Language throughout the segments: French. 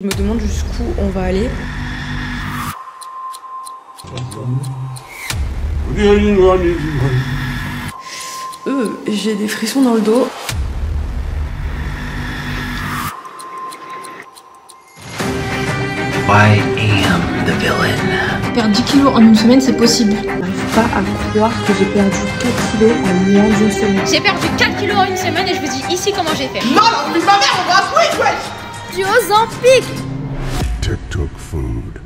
Je me demande jusqu'où on va aller. J'ai des frissons dans le dos. I am the villain. Perdre 10 kilos en une semaine, c'est possible. Je n'arrive pas à croire que j'ai perdu 4 kilos en moins d'une semaine. J'ai perdu 4 kilos en une semaine et je vous dis ici comment j'ai fait. Non, la vie de ma mère, on va switch, wesh! Du Ozempic. TikTok food.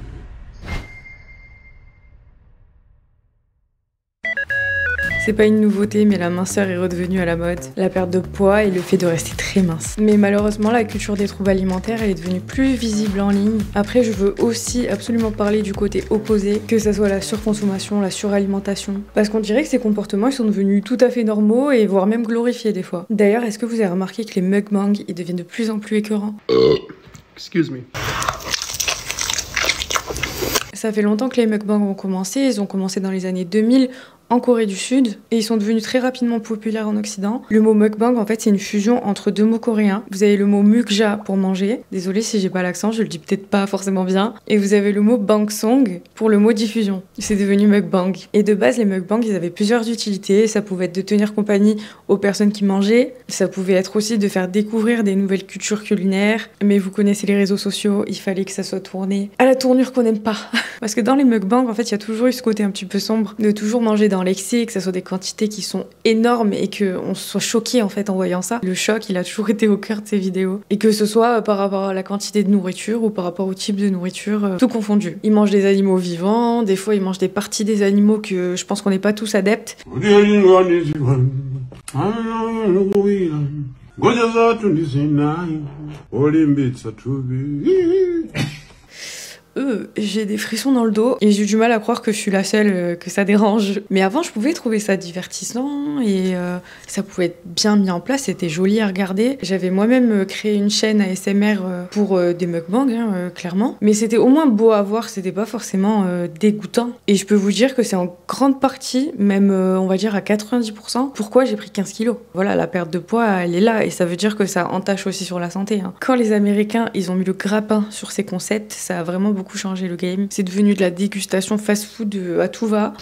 C'est pas une nouveauté, mais la minceur est redevenue à la mode. La perte de poids et le fait de rester très mince. Mais malheureusement, la culture des troubles alimentaires, elle est devenue plus visible en ligne. Après, je veux aussi absolument parler du côté opposé, que ça soit la surconsommation, la suralimentation. Parce qu'on dirait que ces comportements, ils sont devenus tout à fait normaux et voire même glorifiés des fois. D'ailleurs, est-ce que vous avez remarqué que les mukbangs, ils deviennent de plus en plus écœurants? Excuse me. Ça fait longtemps que les mukbangs ont commencé, ils ont commencé dans les années 2000 en Corée du Sud et ils sont devenus très rapidement populaires en Occident. Le mot mukbang, en fait, c'est une fusion entre deux mots coréens. Vous avez le mot mukja pour manger. Désolée si j'ai pas l'accent, je le dis peut-être pas forcément bien. Et vous avez le mot bangsong pour le mot diffusion. C'est devenu mukbang. Et de base, les mukbangs, ils avaient plusieurs utilités. Ça pouvait être de tenir compagnie aux personnes qui mangeaient. Ça pouvait être aussi de faire découvrir des nouvelles cultures culinaires. Mais vous connaissez les réseaux sociaux, il fallait que ça soit tourné à la tournure qu'on n'aime pas. Parce que dans les mukbangs, en fait, il y a toujours eu ce côté un petit peu sombre de toujours manger dans l'excès, que ça soit des quantités qui sont énormes et qu'on soit choqué en fait en voyant ça. Le choc, il a toujours été au cœur de ces vidéos. Et que ce soit par rapport à la quantité de nourriture ou par rapport au type de nourriture, tout confondu. Ils mangent des animaux vivants, des fois ils mangent des parties des animaux que je pense qu'on n'est pas tous adeptes. J'ai des frissons dans le dos et j'ai eu du mal à croire que je suis la seule que ça dérange. Mais avant, je pouvais trouver ça divertissant et ça pouvait être bien mis en place, c'était joli à regarder. J'avais moi-même créé une chaîne ASMR pour des mukbangs, clairement. Mais c'était au moins beau à voir, c'était pas forcément dégoûtant. Et je peux vous dire que c'est en grande partie, même on va dire à 90%, pourquoi j'ai pris 15 kilos. Voilà, la perte de poids, elle est là et ça veut dire que ça entache aussi sur la santé. Quand les Américains, ils ont mis le grappin sur ces concepts, ça a vraiment beaucoup changé le game. C'est devenu de la dégustation fast-food à tout va.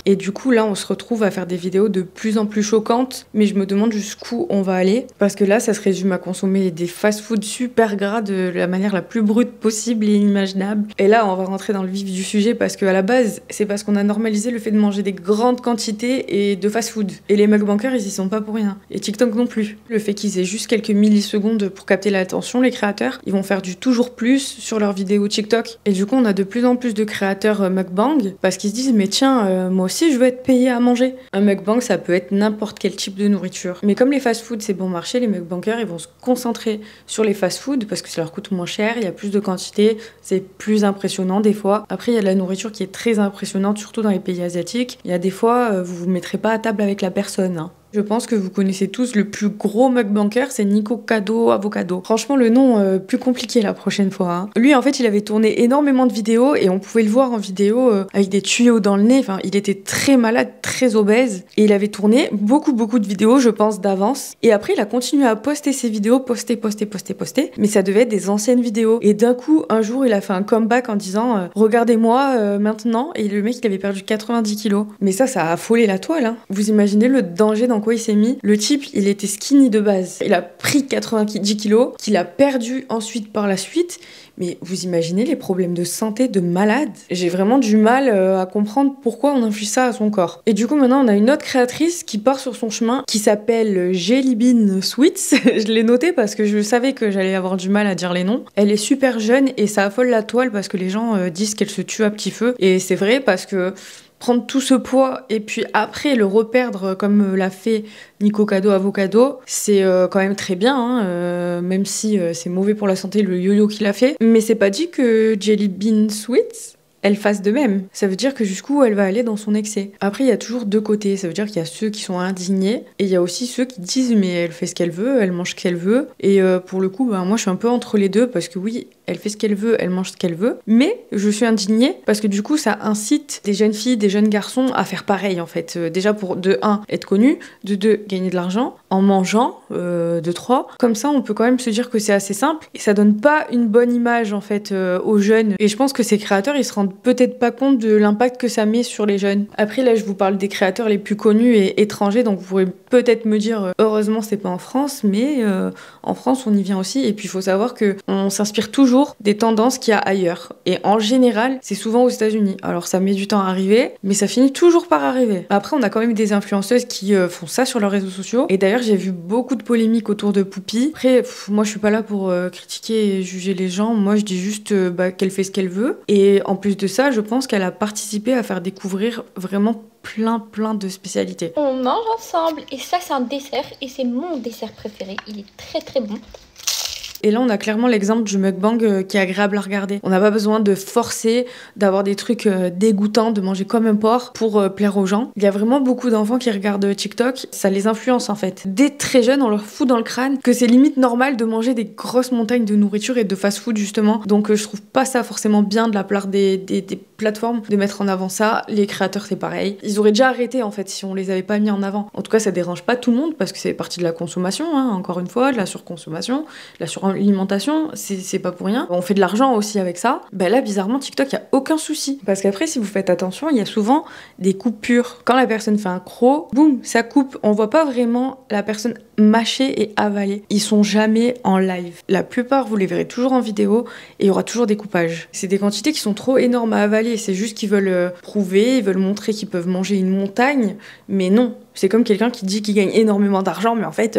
Et du coup, là, on se retrouve à faire des vidéos de plus en plus choquantes, mais je me demande jusqu'où on va aller. Parce que là, ça se résume à consommer des fast-foods super gras de la manière la plus brute possible et inimaginable. Et là, on va rentrer dans le vif du sujet parce qu'à la base, c'est parce qu'on a normalisé le fait de manger des grandes quantités et de fast-food. Et les mukbangers, ils y sont pas pour rien. Et TikTok non plus. Le fait qu'ils aient juste quelques millisecondes pour capter l'attention, les créateurs, ils vont faire du toujours plus sur leurs vidéos TikTok. Et du coup, on a de plus en plus de créateurs mukbang parce qu'ils se disent, mais tiens, moi aussi, je veux être payé à manger. Un mukbang, ça peut être n'importe quel type de nourriture. Mais comme les fast-foods, c'est bon marché, les mukbangers, ils vont se concentrer sur les fast-foods parce que ça leur coûte moins cher, il y a plus de quantité, c'est plus impressionnant des fois. Après, il y a de la nourriture qui est très impressionnante, surtout dans les pays asiatiques. Il y a des fois, vous vous mettrez pas à table avec la personne. Je pense que vous connaissez tous le plus gros mukbanger, c'est Nikocado Avocado. Franchement, le nom, plus compliqué la prochaine fois. Lui, en fait, il avait tourné énormément de vidéos et on pouvait le voir en vidéo avec des tuyaux dans le nez. Enfin, il était très malade, très obèse. Et il avait tourné beaucoup de vidéos, je pense, d'avance. Et après, il a continué à poster ses vidéos, poster. Mais ça devait être des anciennes vidéos. Et d'un coup, un jour, il a fait un comeback en disant regardez-moi maintenant. Et le mec, il avait perdu 90 kilos. Mais ça a affolé la toile. Vous imaginez le danger dans quoi il s'est mis. Le type, il était skinny de base. Il a pris 90 kilos, qu'il a perdu ensuite par la suite. Mais vous imaginez les problèmes de santé de malade? J'ai vraiment du mal à comprendre pourquoi on inflige ça à son corps. Et du coup, maintenant, on a une autre créatrice qui part sur son chemin, qui s'appelle Jelly Bean Sweets. Je l'ai noté parce que je savais que j'allais avoir du mal à dire les noms. Elle est super jeune et ça affole la toile parce que les gens disent qu'elle se tue à petit feu. Et c'est vrai parce que prendre tout ce poids et puis après le reperdre comme l'a fait Nikocado Avocado, c'est quand même très bien, même si c'est mauvais pour la santé le yo-yo qu'il a fait. Mais c'est pas dit que Jelly Bean Sweets, elle fasse de même. Ça veut dire que jusqu'où elle va aller dans son excès. Après, il y a toujours deux côtés. Ça veut dire qu'il y a ceux qui sont indignés et il y a aussi ceux qui disent mais elle fait ce qu'elle veut, elle mange ce qu'elle veut. Et pour le coup, moi je suis un peu entre les deux parce que oui, elle fait ce qu'elle veut, elle mange ce qu'elle veut. Mais je suis indignée parce que du coup, ça incite des jeunes filles, des jeunes garçons à faire pareil en fait. Déjà pour de 1, être connu, de 2, gagner de l'argent en mangeant, de 3. Comme ça, on peut quand même se dire que c'est assez simple et ça donne pas une bonne image en fait aux jeunes. Et je pense que ces créateurs, ils se rendent peut-être pas compte de l'impact que ça met sur les jeunes. Après là, je vous parle des créateurs les plus connus et étrangers, donc vous pourrez peut-être me dire heureusement c'est pas en France, mais en France on y vient aussi. Et puis il faut savoir que on s'inspire toujours des tendances qu'il y a ailleurs. Et en général, c'est souvent aux États-Unis. Alors ça met du temps à arriver, mais ça finit toujours par arriver. Après, on a quand même des influenceuses qui font ça sur leurs réseaux sociaux. Et d'ailleurs, j'ai vu beaucoup de polémiques autour de Poupie. Après, moi je suis pas là pour critiquer et juger les gens. Moi je dis juste qu'elle fait ce qu'elle veut. Et en plus de ça, je pense qu'elle a participé à faire découvrir vraiment plein de spécialités. On mange ensemble et ça c'est un dessert et c'est mon dessert préféré. Il est très bon. Et là, on a clairement l'exemple du mukbang qui est agréable à regarder. On n'a pas besoin de forcer, d'avoir des trucs dégoûtants, de manger comme un porc pour plaire aux gens. Il y a vraiment beaucoup d'enfants qui regardent TikTok. Ça les influence en fait. Dès très jeunes, on leur fout dans le crâne que c'est limite normal de manger des grosses montagnes de nourriture et de fast-food justement. Donc je trouve pas ça forcément bien de la part des plateformes de mettre en avant ça. Les créateurs, c'est pareil. Ils auraient déjà arrêté en fait si on les avait pas mis en avant. En tout cas, ça dérange pas tout le monde parce que c'est partie de la consommation, hein, encore une fois, de la surconsommation, de la suralimentation, c'est pas pour rien. On fait de l'argent aussi avec ça. Ben là, bizarrement, TikTok, y a aucun souci. Parce qu'après, si vous faites attention, il y a souvent des coupures. Quand la personne fait un croc, boum, ça coupe. On voit pas vraiment la personne mâcher et avaler. Ils sont jamais en live. La plupart, vous les verrez toujours en vidéo et il y aura toujours des coupages. C'est des quantités qui sont trop énormes à avaler. C'est juste qu'ils veulent prouver, ils veulent montrer qu'ils peuvent manger une montagne, mais non. C'est comme quelqu'un qui dit qu'il gagne énormément d'argent, mais en fait,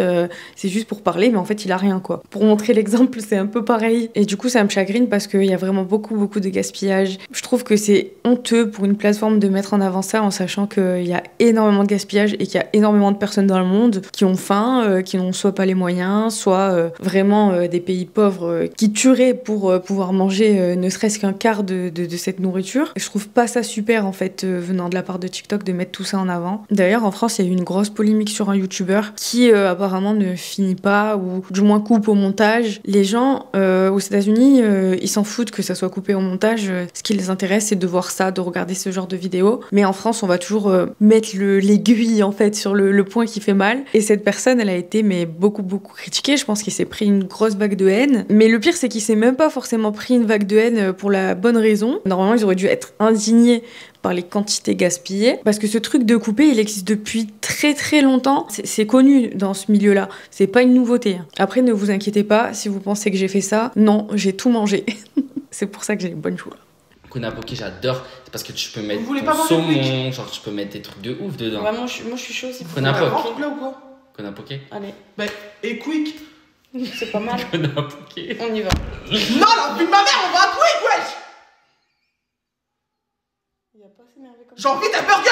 c'est juste pour parler, mais en fait, il a rien, quoi. Pour montrer l'exemple, c'est un peu pareil. Et du coup, ça me chagrine parce qu'il y a vraiment beaucoup de gaspillage. Je trouve que c'est honteux pour une plateforme de mettre en avant ça en sachant qu'il y a énormément de gaspillage et qu'il y a énormément de personnes dans le monde qui ont faim, qui n'ont soit pas les moyens, soit vraiment des pays pauvres qui tueraient pour pouvoir manger ne serait-ce qu'un quart de cette nourriture. Je trouve pas ça super, en fait, venant de la part de TikTok, de mettre tout ça en avant. D'ailleurs, en France, il y a eu une grosse polémique sur un youtubeur qui apparemment ne finit pas ou du moins coupe au montage. Les gens aux États-Unis, ils s'en foutent que ça soit coupé au montage. Ce qui les intéresse, c'est de voir ça, de regarder ce genre de vidéos. Mais en France, on va toujours mettre l'aiguille en fait sur le point qui fait mal. Et cette personne, elle a été beaucoup critiquée. Je pense qu'il s'est pris une grosse vague de haine. Mais le pire, c'est qu'il s'est même pas forcément pris une vague de haine pour la bonne raison. Normalement, ils auraient dû être indignés par les quantités gaspillées, parce que ce truc de couper, il existe depuis très longtemps. C'est connu dans ce milieu-là. C'est pas une nouveauté. Après, ne vous inquiétez pas si vous pensez que j'ai fait ça. Non, j'ai tout mangé. C'est pour ça que j'ai une bonne joie. Kuna Poké, j'adore. C'est parce que tu peux mettre Vous voulez ton pas manger saumon, quick genre tu peux mettre des trucs de ouf dedans. Ouais, moi je suis chaud aussi. Kuna Poké. Là ou quoi? Kuna Poké. Allez. Bah, et quick. C'est pas mal. Kuna Poké. On y va. Non, la vie de ma mère, on va à quick, wesh. J'ai envie d'un burger.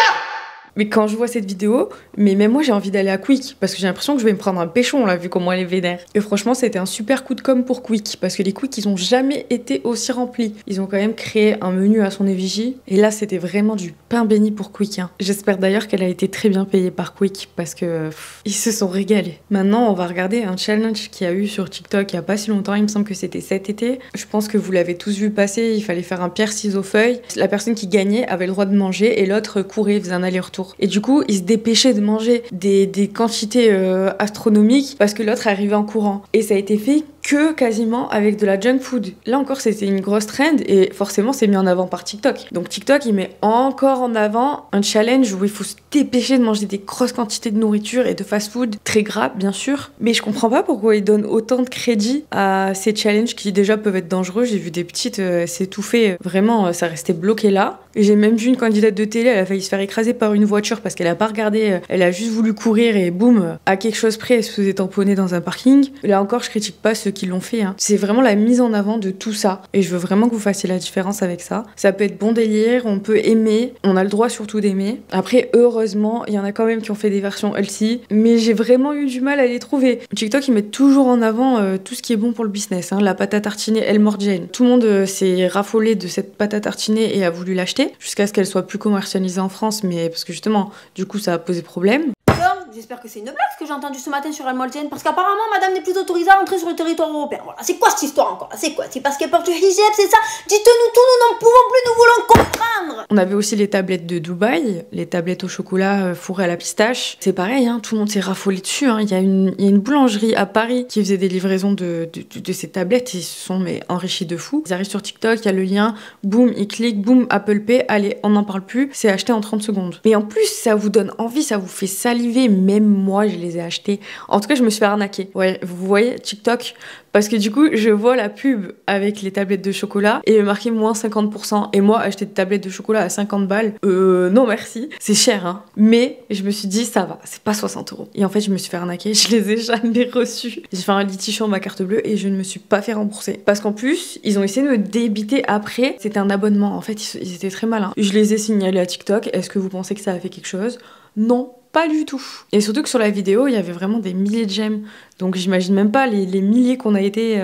Mais quand je vois cette vidéo, mais même moi j'ai envie d'aller à Quick parce que j'ai l'impression que je vais me prendre un péchon là vu comment elle est vénère. Et franchement c'était un super coup de com' pour Quick parce que les Quick ils ont jamais été aussi remplis. Ils ont quand même créé un menu à son effigie et là c'était vraiment du pain béni pour Quick. Hein. J'espère d'ailleurs qu'elle a été très bien payée par Quick parce que ils se sont régalés. Maintenant on va regarder un challenge qu'il y a eu sur TikTok il y a pas si longtemps, il me semble que c'était cet été. Je pense que vous l'avez tous vu passer, il fallait faire un pierre-ciseaux-feuille. La personne qui gagnait avait le droit de manger et l'autre courait, faisait un aller-retour. Et du coup, il se dépêchait de manger des quantités astronomiques parce que l'autre arrivait en courant. Et ça a été fait que quasiment avec de la junk food. Là encore, c'était une grosse trend et forcément, c'est mis en avant par TikTok. Donc TikTok, il met encore en avant un challenge où il faut se dépêcher de manger des grosses quantités de nourriture et de fast-food, très gras, bien sûr. Mais je comprends pas pourquoi ils donnent autant de crédit à ces challenges qui déjà peuvent être dangereux. J'ai vu des petites s'étouffer. Vraiment, ça restait bloqué là. Et j'ai même vu une candidate de télé, elle a failli se faire écraser par une voiture parce qu'elle a pas regardé, elle a juste voulu courir et boum, à quelque chose près, elle se faisait tamponner dans un parking. Là encore, je critique pas ceux qui l'ont fait. Hein. C'est vraiment la mise en avant de tout ça. Et je veux vraiment que vous fassiez la différence avec ça. Ça peut être bon délire, on peut aimer, on a le droit surtout d'aimer. Après, heureusement, il y en a quand même qui ont fait des versions healthy, mais j'ai vraiment eu du mal à les trouver. TikTok, ils mettent toujours en avant tout ce qui est bon pour le business. Hein. La pâte à tartiner El Morgiane. Tout le monde s'est raffolé de cette pâte à tartiner et a voulu l'acheter, jusqu'à ce qu'elle soit plus commercialisée en France, mais parce que justement, du coup, ça a posé problème. Comme J'espère que c'est une blague ce que j'ai entendu ce matin sur la Molten, parce qu'apparemment madame n'est plus autorisée à entrer sur le territoire européen. Voilà, c'est quoi cette histoire encore? C'est quoi? C'est parce qu'elle porte le hijab, c'est ça? Dites-nous tout, nous n'en pouvons plus, nous voulons comprendre. On avait aussi les tablettes de Dubaï, les tablettes au chocolat fourrées à la pistache. C'est pareil, hein, tout le monde s'est raffolé dessus. Hein. Il y a une boulangerie à Paris qui faisait des livraisons de ces tablettes. Ils se sont enrichis de fou. Ils arrivent sur TikTok, il y a le lien, boum, ils cliquent, boum, Apple Pay, allez, on n'en parle plus, c'est acheté en 30 secondes. Mais en plus, ça vous donne envie, ça vous fait saliver. Même moi, je les ai achetés. En tout cas, je me suis fait arnaquer. Ouais, vous voyez, TikTok, parce que du coup, je vois la pub avec les tablettes de chocolat et marqué moins 50%. Et moi, acheter des tablettes de chocolat à 50 balles, non merci. C'est cher, hein. Mais je me suis dit, ça va, c'est pas 60 €. Et en fait, je me suis fait arnaquer, je les ai jamais reçus. J'ai fait un litige sur ma carte bleue et je ne me suis pas fait rembourser. Parce qu'en plus, ils ont essayé de me débiter après. C'était un abonnement, en fait, ils étaient très malins. Je les ai signalés à TikTok. Est-ce que vous pensez que ça a fait quelque chose? Non. Pas du tout. Et surtout que sur la vidéo, il y avait vraiment des milliers de j'aime. Donc j'imagine même pas les milliers qu'on a été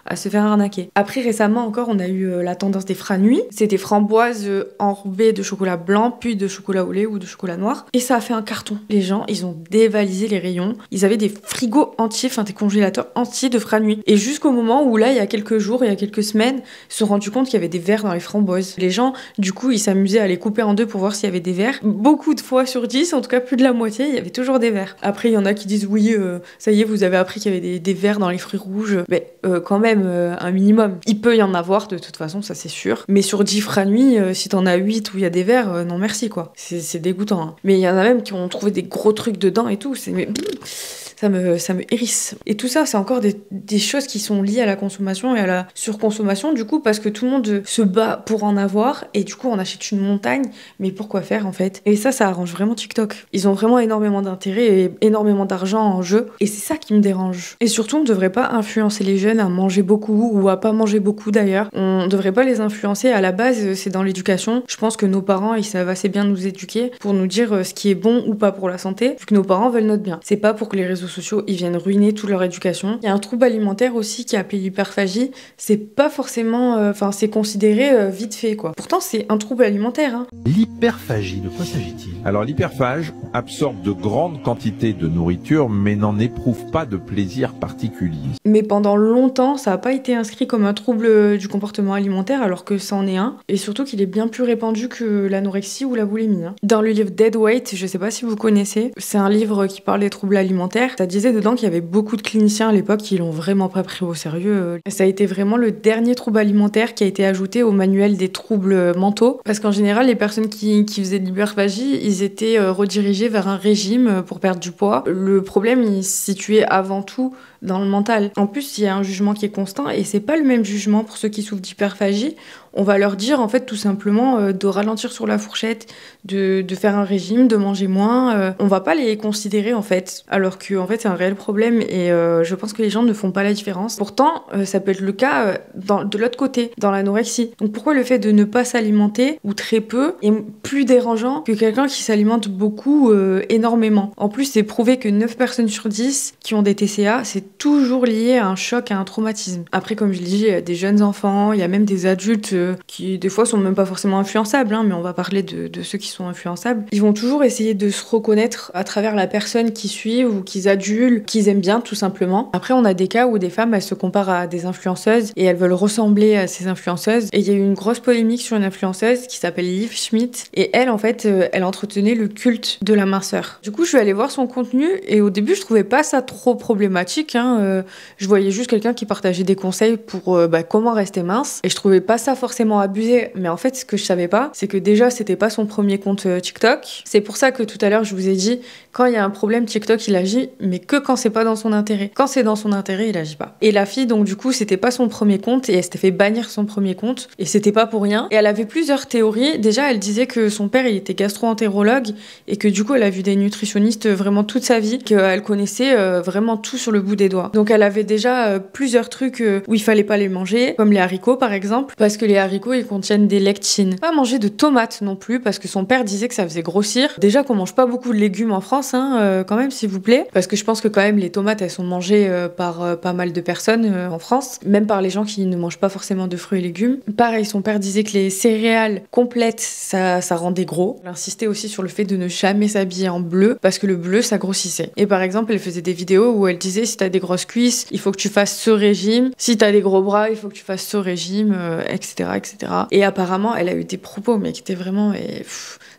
à se faire arnaquer. Après, récemment encore, on a eu la tendance des franuits. C'était framboises enrobées de chocolat blanc, puis de chocolat au lait ou de chocolat noir. Et ça a fait un carton. Les gens, ils ont dévalisé les rayons. Ils avaient des frigos entiers, enfin des congélateurs entiers de franuits. Et jusqu'au moment où là, il y a quelques jours, il y a quelques semaines, ils se sont rendus compte qu'il y avait des vers dans les framboises. Les gens, du coup, ils s'amusaient à les couper en deux pour voir s'il y avait des vers. Beaucoup de fois sur 10, en tout cas plus de la moitié, il y avait toujours des vers. Après, il y en a qui disent oui, ça y est, vous avez appris qu'il y avait des vers dans les fruits rouges. Mais quand même, un minimum. Il peut y en avoir de toute façon, ça c'est sûr. Mais sur 10 franuits, si t'en as 8 où il y a des vers, non merci quoi. C'est dégoûtant. Hein. Mais il y en a même qui ont trouvé des gros trucs dedans et tout. Ça me hérisse. Et tout ça, c'est encore des choses qui sont liées à la consommation et à la surconsommation, du coup, parce que tout le monde se bat pour en avoir, et du coup, on achète une montagne, mais pourquoi faire, en fait? Et ça arrange vraiment TikTok. Ils ont vraiment énormément d'intérêt et énormément d'argent en jeu, et c'est ça qui me dérange. Et surtout, on ne devrait pas influencer les jeunes à manger beaucoup, ou à pas manger beaucoup, d'ailleurs. On ne devrait pas les influencer. À la base, c'est dans l'éducation. Je pense que nos parents, ils savent assez bien nous éduquer pour nous dire ce qui est bon ou pas pour la santé, vu que nos parents veulent notre bien. C'est pas pour que les réseaux sociaux, ils viennent ruiner toute leur éducation. Il y a un trouble alimentaire aussi qui est appelé l'hyperphagie. C'est pas forcément... c'est considéré vite fait, quoi. Pourtant, c'est un trouble alimentaire, hein. L'hyperphagie, de quoi s'agit-il? Alors, l'hyperphage absorbe de grandes quantités de nourriture, mais n'en éprouve pas de plaisir particulier. Mais pendant longtemps, ça n'a pas été inscrit comme un trouble du comportement alimentaire, alors que ça en est un. Et surtout qu'il est bien plus répandu que l'anorexie ou la boulimie, hein. Dans le livre Dead Weight, je sais pas si vous connaissez, c'est un livre qui parle des troubles alimentaires. Ça disait dedans qu'il y avait beaucoup de cliniciens à l'époque qui l'ont vraiment pas pris au sérieux. Ça a été vraiment le dernier trouble alimentaire qui a été ajouté au manuel des troubles mentaux. Parce qu'en général, les personnes qui faisaient de l'hyperphagie, ils étaient redirigés vers un régime pour perdre du poids. Le problème, il se situait avant tout dans le mental. En plus, il y a un jugement qui est constant et c'est pas le même jugement pour ceux qui souffrent d'hyperphagie. On va leur dire en fait tout simplement de ralentir sur la fourchette, de faire un régime, de manger moins. On va pas les considérer en fait, alors que en fait c'est un réel problème et je pense que les gens ne font pas la différence. Pourtant, ça peut être le cas de l'autre côté, dans l'anorexie. Donc pourquoi le fait de ne pas s'alimenter ou très peu est plus dérangeant que quelqu'un qui s'alimente beaucoup, énormément. En plus, c'est prouvé que 9 personnes sur 10 qui ont des TCA, c'est toujours lié à un choc, à un traumatisme. Après, comme je l'ai dit, il y a des jeunes enfants, il y a même des adultes qui des fois sont même pas forcément influençables, hein, mais on va parler de ceux qui sont influençables. Ils vont toujours essayer de se reconnaître à travers la personne qu'ils suivent ou qu'ils adulent, qu'ils aiment bien tout simplement. Après, on a des cas où des femmes, elles se comparent à des influenceuses et elles veulent ressembler à ces influenceuses. Et il y a eu une grosse polémique sur une influenceuse qui s'appelle Liv Schmidt et elle, en fait, elle entretenait le culte de la minceur. Du coup, je suis allée voir son contenu et au début, je trouvais pas ça trop problématique, hein. Je voyais juste quelqu'un qui partageait des conseils pour comment rester mince et je trouvais pas ça forcément abusé, mais en fait ce que je savais pas, c'est que déjà c'était pas son premier compte TikTok. C'est pour ça que tout à l'heure je vous ai dit, quand il y a un problème, TikTok il agit, mais que quand c'est pas dans son intérêt. Quand c'est dans son intérêt, il agit pas. Et la fille, donc du coup, c'était pas son premier compte et elle s'était fait bannir son premier compte et c'était pas pour rien. Et elle avait plusieurs théories. Déjà, elle disait que son père il était gastro-entérologue et que du coup elle a vu des nutritionnistes vraiment toute sa vie, qu'elle connaissait vraiment tout sur le bout des doigts. doigts. Donc elle avait déjà plusieurs trucs où il fallait pas les manger, comme les haricots par exemple, parce que les haricots ils contiennent des lectines. Pas manger de tomates non plus, parce que son père disait que ça faisait grossir. Déjà qu'on mange pas beaucoup de légumes en France, quand même s'il vous plaît, parce que je pense que quand même les tomates elles sont mangées par pas mal de personnes en France, même par les gens qui ne mangent pas forcément de fruits et légumes. Pareil, son père disait que les céréales complètes ça rendait gros. Elle insistait aussi sur le fait de ne jamais s'habiller en bleu, parce que le bleu ça grossissait. Et par exemple elle faisait des vidéos où elle disait si t'as des grosses cuisses, il faut que tu fasses ce régime, si t'as des gros bras, il faut que tu fasses ce régime, etc., etc. Et apparemment elle a eu des propos mais qui étaient vraiment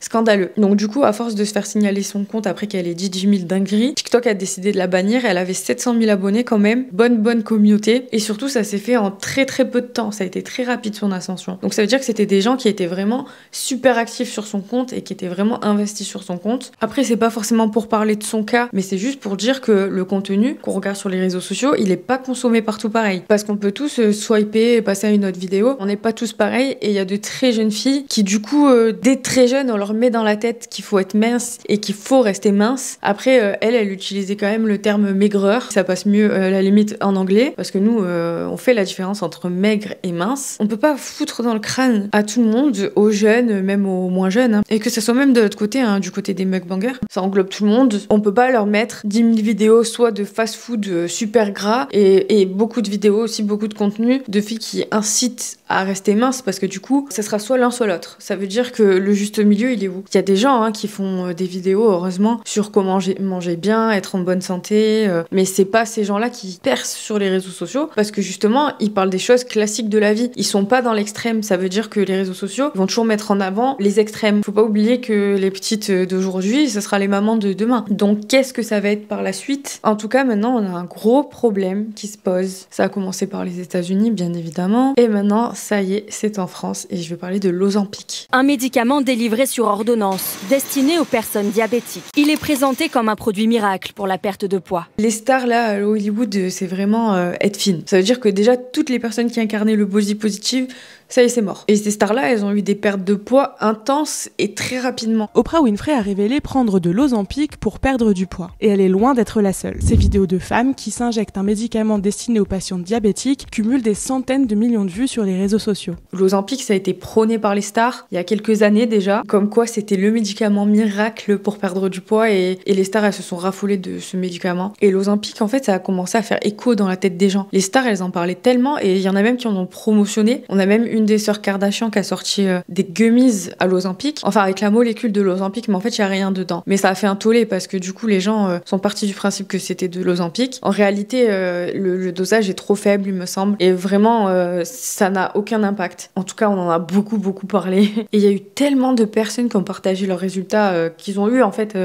scandaleux. Donc du coup, à force de se faire signaler son compte après qu'elle ait dit 10 000 dingueries, TikTok a décidé de la bannir. Elle avait 700 000 abonnés quand même, bonne communauté, et surtout ça s'est fait en très peu de temps. Ça a été très rapide son ascension. Donc ça veut dire que c'était des gens qui étaient vraiment super actifs sur son compte et qui étaient vraiment investis sur son compte. Après c'est pas forcément pour parler de son cas, mais c'est juste pour dire que le contenu qu'on regarde sur les réseaux sociaux, il est pas consommé partout pareil. Parce qu'on peut tous swiper et passer à une autre vidéo. On n'est pas tous pareils, et il y a de très jeunes filles qui du coup, dès très jeunes, on leur met dans la tête qu'il faut être mince et qu'il faut rester mince. Après, elle utilisait quand même le terme maigreur. Ça passe mieux à la limite en anglais, parce que nous, on fait la différence entre maigre et mince. On peut pas foutre dans le crâne à tout le monde, aux jeunes, même aux moins jeunes, et que ça soit même de l'autre côté, du côté des mukbangers. Ça englobe tout le monde. On peut pas leur mettre 10 000 vidéos, soit de fast-food super gras, et beaucoup de vidéos aussi, beaucoup de contenu de filles qui incitent à rester mince, parce que du coup, ça sera soit l'un soit l'autre. Ça veut dire que le juste milieu, il est où? Il y a des gens qui font des vidéos, heureusement, sur comment manger bien, être en bonne santé, mais c'est pas ces gens-là qui percent sur les réseaux sociaux, parce que justement, ils parlent des choses classiques de la vie. Ils sont pas dans l'extrême. Ça veut dire que les réseaux sociaux vont toujours mettre en avant les extrêmes. Faut pas oublier que les petites d'aujourd'hui, ce sera les mamans de demain. Donc, qu'est-ce que ça va être par la suite? En tout cas, maintenant, on a un gros problème qui se pose. Ça a commencé par les États-Unis, bien évidemment, et maintenant, ça y est, c'est en France, et je vais parler de l'Ozempic. Un médicament délivré sur ordonnance, destiné aux personnes diabétiques. Il est présenté comme un produit miracle pour la perte de poids. Les stars là, à Hollywood, c'est vraiment être fine. Ça veut dire que déjà, toutes les personnes qui incarnaient le body positive, ça y est, c'est mort. Et ces stars-là, elles ont eu des pertes de poids intenses et très rapidement. Oprah Winfrey a révélé prendre de l'Ozempic pour perdre du poids. Et elle est loin d'être la seule. Ces vidéos de femmes qui s'injectent un médicament destiné aux patients diabétiques cumulent des centaines de millions de vues sur les réseaux sociaux. L'Ozempic, ça a été prôné par les stars il y a quelques années déjà, comme quoi c'était le médicament miracle pour perdre du poids, et les stars, elles se sont raffolées de ce médicament. Et l'Ozempic, en fait, ça a commencé à faire écho dans la tête des gens. Les stars, elles en parlaient tellement, et il y en a même qui en ont promotionné. On a même une des sœurs Kardashian qui a sorti des gummies à l'Ozempic, enfin avec la molécule de l'Ozempic, mais en fait il y a rien dedans. Mais ça a fait un tollé parce que du coup les gens sont partis du principe que c'était de l'Ozempic. En réalité le dosage est trop faible, il me semble, et vraiment ça n'a aucun impact. En tout cas on en a beaucoup parlé, et il y a eu tellement de personnes qui ont partagé leurs résultats qu'ils ont eu en fait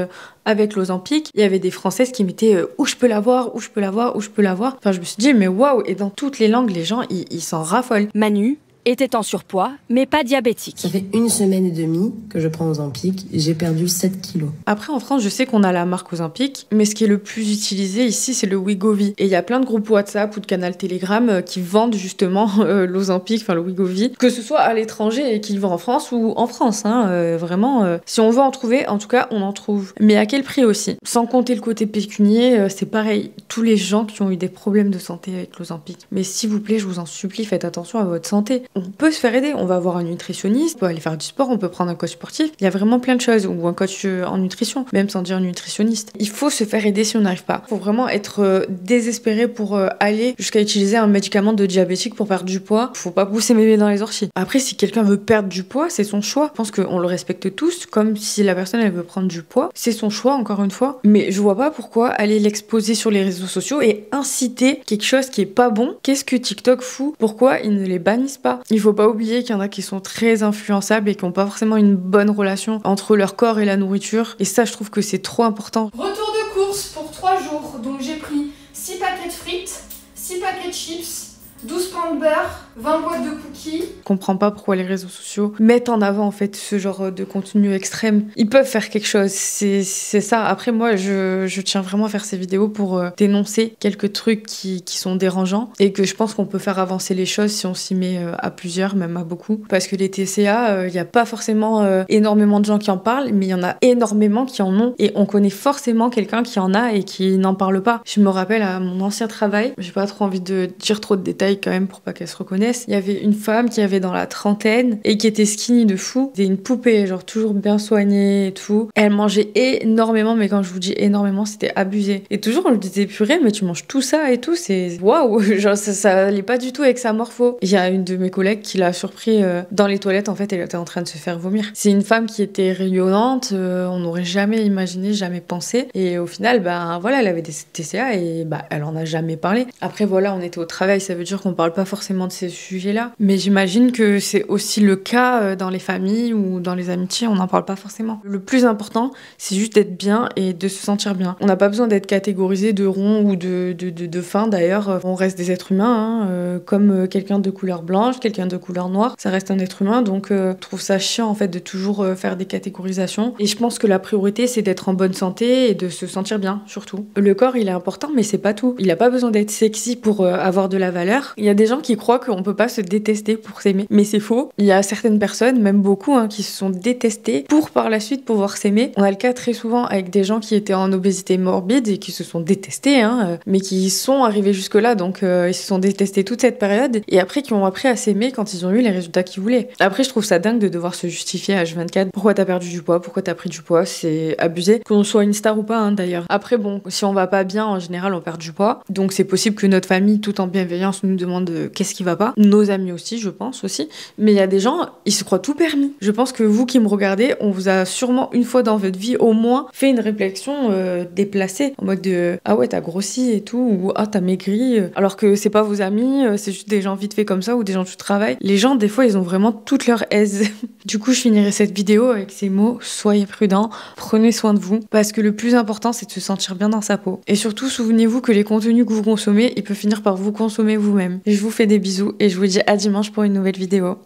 avec l'Ozempic. Il y avait des Françaises qui mettaient où je peux l'avoir, où je peux l'avoir, où je peux l'avoir. Enfin je me suis dit mais waouh, et dans toutes les langues les gens ils s'en raffolent. Manu était en surpoids, mais pas diabétique. Ça fait 1 semaine et demie que je prends Ozempic, j'ai perdu 7 kilos. Après, en France, je sais qu'on a la marque Ozempic, mais ce qui est le plus utilisé ici, c'est le Wegovy. Et il y a plein de groupes WhatsApp ou de canaux Telegram qui vendent justement l'Ozempic, enfin le Wegovy, que ce soit à l'étranger et qui vendent en France ou en France. Vraiment, si on veut en trouver, en tout cas, on en trouve. Mais à quel prix aussi? Sans compter le côté pécunier, c'est pareil. Tous les gens qui ont eu des problèmes de santé avec l'Ozempic. Mais s'il vous plaît, je vous en supplie, faites attention à votre santé. On peut se faire aider, on va avoir un nutritionniste, on peut aller faire du sport, on peut prendre un coach sportif, il y a vraiment plein de choses, ou un coach en nutrition, même sans dire nutritionniste. Il faut se faire aider si on n'arrive pas. Il faut vraiment être désespéré pour aller jusqu'à utiliser un médicament de diabétique pour perdre du poids. Faut pas pousser bébé dans les orties. Après, si quelqu'un veut perdre du poids, c'est son choix. Je pense qu'on le respecte tous, comme si la personne elle veut prendre du poids, c'est son choix encore une fois. Mais je vois pas pourquoi aller l'exposer sur les réseaux sociaux et inciter quelque chose qui est pas bon. Qu'est-ce que TikTok fout? Pourquoi ils ne les bannissent pas? Il faut pas oublier qu'il y en a qui sont très influençables et qui n'ont pas forcément une bonne relation entre leur corps et la nourriture. Et ça, je trouve que c'est trop important. Retour de course pour 3 jours. Donc j'ai pris 6 paquets de frites, 6 paquets de chips, 12 pains de beurre, 20 boîtes de cookies. Je comprends pas pourquoi les réseaux sociaux mettent en avant en fait ce genre de contenu extrême. Ils peuvent faire quelque chose, c'est ça. Après moi je tiens vraiment à faire ces vidéos pour dénoncer quelques trucs qui sont dérangeants et que je pense qu'on peut faire avancer les choses si on s'y met à plusieurs, même à beaucoup. Parce que les TCA, il n'y a pas forcément énormément de gens qui en parlent, mais il y en a énormément qui en ont et on connaît forcément quelqu'un qui en a et qui n'en parle pas. Je me rappelle à mon ancien travail, j'ai pas trop envie de dire trop de détails quand même pour pas qu'elle se reconnaisse. Il y avait une femme qui avait dans la trentaine et qui était skinny de fou. C'était une poupée, genre toujours bien soignée et tout. Elle mangeait énormément, mais quand je vous dis énormément, c'était abusé. Et toujours on lui disait purée, mais tu manges tout ça et tout, c'est waouh, genre ça allait pas du tout avec sa morpho. Il y a une de mes collègues qui l'a surpris dans les toilettes, en fait, elle était en train de se faire vomir. C'est une femme qui était rayonnante, on n'aurait jamais imaginé, jamais pensé. Et au final, ben voilà, elle avait des TCA et bah elle en a jamais parlé. Après voilà, on était au travail, ça veut dire qu'on parle pas forcément de ces sujets-là. Mais j'imagine que c'est aussi le cas dans les familles ou dans les amitiés, on n'en parle pas forcément. Le plus important, c'est juste d'être bien et de se sentir bien. On n'a pas besoin d'être catégorisé de rond ou de fin d'ailleurs. On reste des êtres humains, comme quelqu'un de couleur blanche, quelqu'un de couleur noire, ça reste un être humain. Donc je trouve ça chiant en fait de toujours faire des catégorisations. Et je pense que la priorité c'est d'être en bonne santé et de se sentir bien surtout. Le corps il est important mais c'est pas tout. Il a pas besoin d'être sexy pour avoir de la valeur. Il y a des gens qui croient qu'on peut pas se détester pour s'aimer, mais c'est faux. Il y a certaines personnes, même beaucoup, qui se sont détestées pour par la suite pouvoir s'aimer. On a le cas très souvent avec des gens qui étaient en obésité morbide et qui se sont détestés, mais qui sont arrivés jusque là, donc ils se sont détestés toute cette période et après qui ont appris à s'aimer quand ils ont eu les résultats qu'ils voulaient. Après je trouve ça dingue de devoir se justifier à H24 pourquoi t'as perdu du poids, pourquoi t'as pris du poids, c'est abusé, qu'on soit une star ou pas d'ailleurs. Après bon, si on va pas bien en général on perd du poids, donc c'est possible que notre famille tout en bienveillance nous demande qu'est-ce qui va pas, nos amis aussi je pense aussi, mais il y a des gens ils se croient tout permis. Je pense que vous qui me regardez, on vous a sûrement une fois dans votre vie au moins fait une réflexion déplacée en mode de ah ouais t'as grossi et tout, ou ah t'as maigri, alors que c'est pas vos amis, c'est juste des gens vite fait comme ça ou des gens du travail. Les gens des fois ils ont vraiment toute leur aise. Du coup je finirai cette vidéo avec ces mots: soyez prudents, prenez soin de vous, parce que le plus important c'est de se sentir bien dans sa peau. Et surtout souvenez-vous que les contenus que vous consommez, ils peuvent finir par vous consommer vous-même. Je vous fais des bisous et je vous dis à dimanche pour une nouvelle vidéo.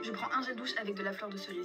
Je prends un gel douche avec de la fleur de cerisier.